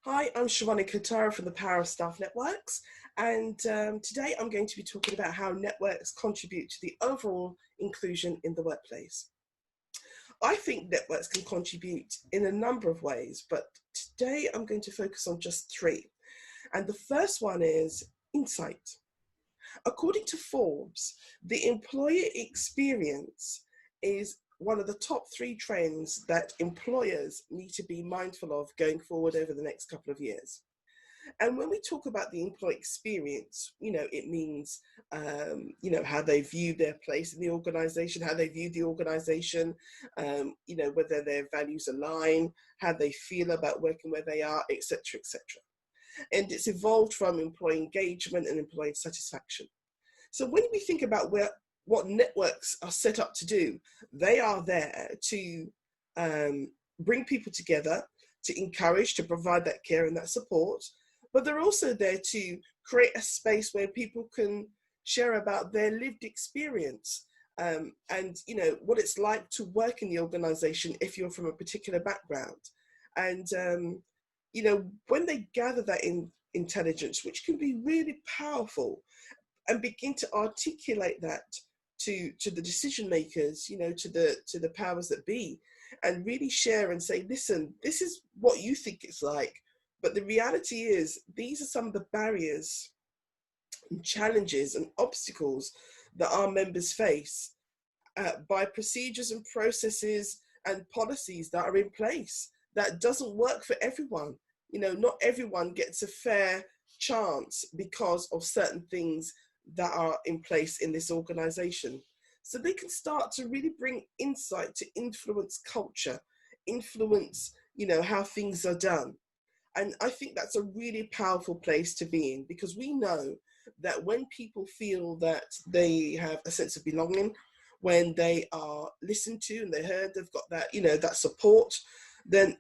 Hi, I'm Cherron Inko-Tariah from the Power of Staff Networks, and today I'm going to be talking about how networks contribute to the overall inclusion in the workplace. I think networks can contribute in a number of ways, but today I'm going to focus on just three. And the first one is insight. According to Forbes, the employer experience is one of the top three trends that employers need to be mindful of going forward over the next couple of years. And when we talk about the employee experience, it means, how they view their place in the organization, how they view the organization, whether their values align, how they feel about working where they are, etc., etc. And it's evolved from employee engagement and employee satisfaction. So when we think about what networks are set up to do, they are there to bring people together, to encourage, to provide that care and that support, but they're also there to create a space where people can share about their lived experience and what it's like to work in the organization if you're from a particular background. And when they gather that intelligence, which can be really powerful, and begin to articulate that to the decision makers, to the powers that be, and really share and say, listen, this is what you think it's like, but the reality is these are some of the barriers and challenges and obstacles that our members face by procedures and processes and policies that are in place that doesn't work for everyone. Not everyone gets a fair chance because of certain things that are in place in this organization. So they can start to really bring insight to influence culture, influence, how things are done. And I think that's a really powerful place to be in, because we know that when people feel that they have a sense of belonging, when they are listened to and they're heard, they've got that, that support, then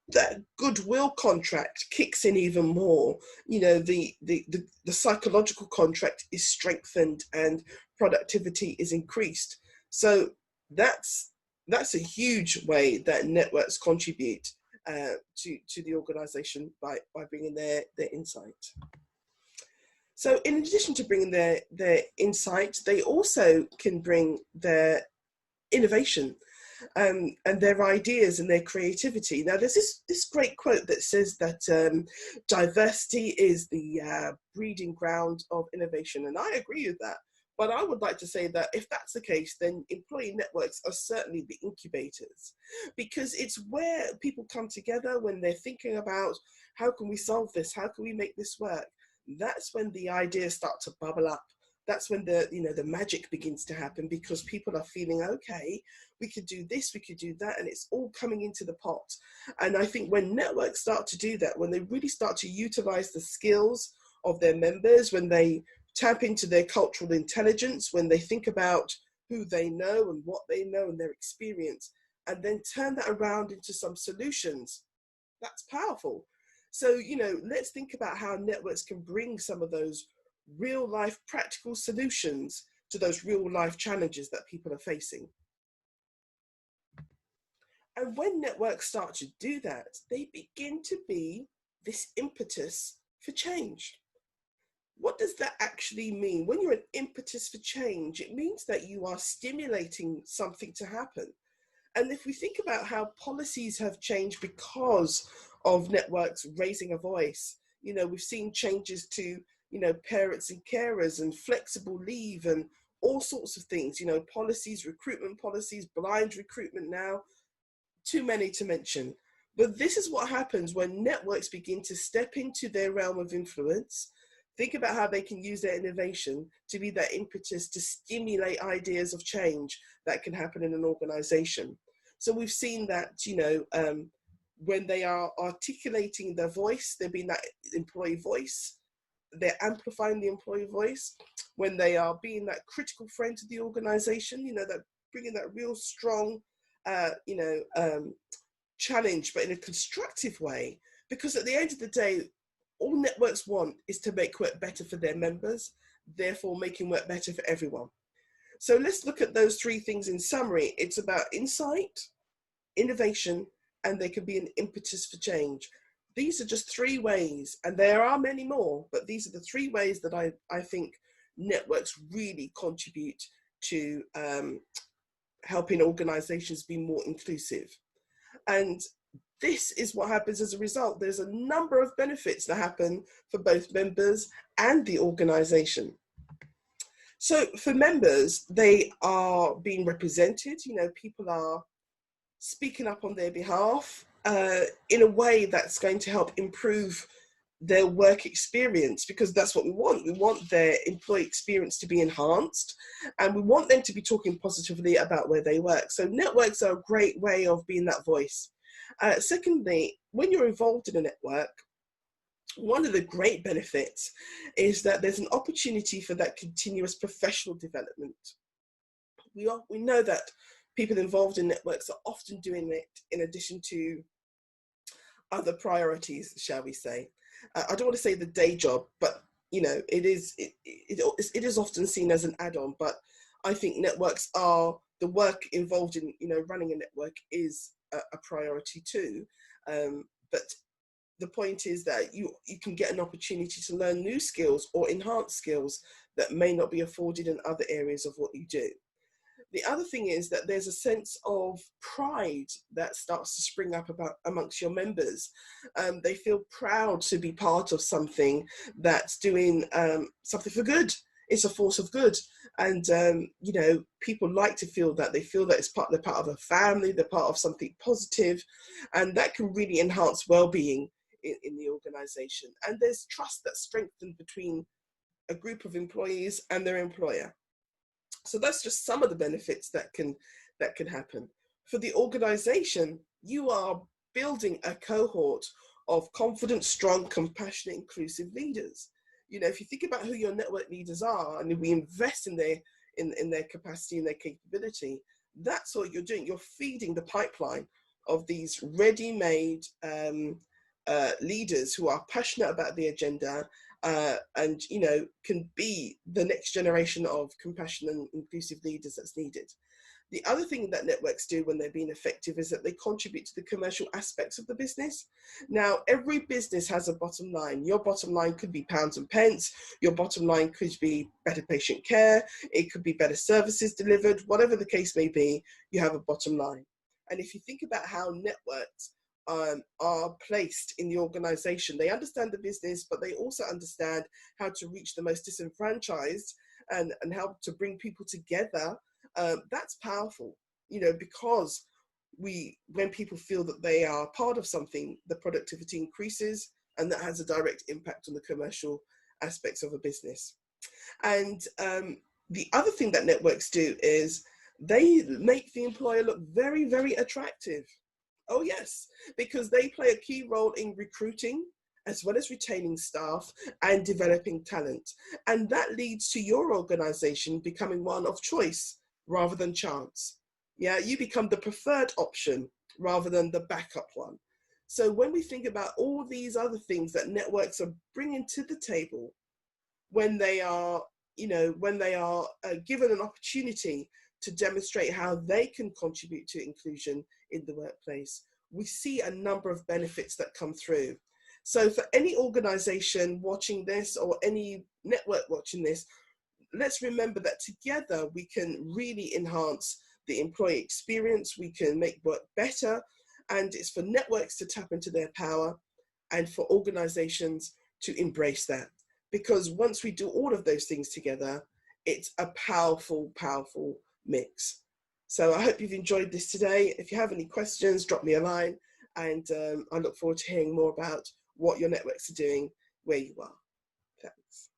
that goodwill contract kicks in even more. The psychological contract is strengthened and productivity is increased. So that's a huge way that networks contribute to the organization by bringing their insight. So in addition to bringing their insight, they also can bring their innovation and their ideas and their creativity. Now, there's this great quote that says that diversity is the breeding ground of innovation, and I agree with that. But I would like to say that if that's the case, then employee networks are certainly the incubators, because it's where people come together when they're thinking about how can we solve this, how can we make this work. That's when the ideas start to bubble up. That's when the magic begins to happen, because people are feeling, okay, we could do this, we could do that, and it's all coming into the pot. And I think when networks start to do that, when they really start to utilize the skills of their members, when they tap into their cultural intelligence, when they think about who they know and what they know and their experience, and then turn that around into some solutions, that's powerful. So, let's think about how networks can bring some of those real life practical solutions to those real life challenges that people are facing. And when networks start to do that, they begin to be this impetus for change. What does that actually mean? When you're an impetus for change, it means that you are stimulating something to happen. And if we think about how policies have changed because of networks raising a voice, we've seen changes to, parents and carers and flexible leave and all sorts of things, policies, recruitment policies, blind recruitment now, too many to mention. But this is what happens when networks begin to step into their realm of influence. Think about how they can use their innovation to be that impetus to stimulate ideas of change that can happen in an organization. So we've seen that, when they are articulating their voice, they're being that employee voice, they're amplifying the employee voice. When they are being that critical friend to the organization, that bringing that real strong, challenge, but in a constructive way, because at the end of the day, all networks want is to make work better for their members, therefore making work better for everyone. So let's look at those three things in summary. It's about insight, innovation, and they can be an impetus for change. these are just 3 ways, and there are many more, but these are the 3 ways that I think networks really contribute to helping organizations be more inclusive. And this is what happens as a result. There's a number of benefits that happen for both members and the organization. So for members, they are being represented, people are speaking up on their behalf in a way that's going to help improve their work experience, because that's what we want. We want their employee experience to be enhanced, and we want them to be talking positively about where they work. So networks are a great way of being that voice. Secondly, when you're involved in a network, one of the great benefits is that there's an opportunity for that continuous professional development. We know that people involved in networks are often doing it in addition to other priorities, shall we say. I don't want to say the day job, but it is often seen as an add-on. But I think networks are, the work involved in running a network is a priority too. But the point is that you can get an opportunity to learn new skills or enhance skills that may not be afforded in other areas of what you do. The other thing is that there's a sense of pride that starts to spring up amongst your members. They feel proud to be part of something that's doing something for good. It's a force of good. And, people like to feel that. They feel that they're part of a family, they're part of something positive, and that can really enhance well-being in the organization. And there's trust that's strengthened between a group of employees and their employer. So that's just some of the benefits that can happen. For the organization, you are building a cohort of confident, strong, compassionate, inclusive leaders. If you think about who your network leaders are, and if we invest in their capacity and their capability, that's what you're doing. You're feeding the pipeline of these ready-made leaders who are passionate about the agenda, and can be the next generation of compassionate and inclusive leaders that's needed. The other thing that networks do when they're being effective is that they contribute to the commercial aspects of the business. Now, every business has a bottom line. Your bottom line could be pounds and pence. Your bottom line could be better patient care. It could be better services delivered. Whatever the case may be, you have a bottom line. And if you think about how networks are placed in the organization, they understand the business, but they also understand how to reach the most disenfranchised and help to bring people together. That's powerful, because when people feel that they are part of something, the productivity increases, and that has a direct impact on the commercial aspects of a business. And the other thing that networks do is they make the employer look very, very attractive. Oh yes, because they play a key role in recruiting as well as retaining staff and developing talent. And that leads to your organization becoming one of choice rather than chance. Yeah, you become the preferred option rather than the backup one. So when we think about all these other things that networks are bringing to the table, when they are given an opportunity to demonstrate how they can contribute to inclusion in the workplace, we see a number of benefits that come through. So for any organization watching this or any network watching this, let's remember that together we can really enhance the employee experience, we can make work better, and it's for networks to tap into their power and for organizations to embrace that. Because once we do all of those things together, it's a powerful, powerful mix. So I hope you've enjoyed this today. If you have any questions, drop me a line, and I look forward to hearing more about what your networks are doing where you are. Thanks.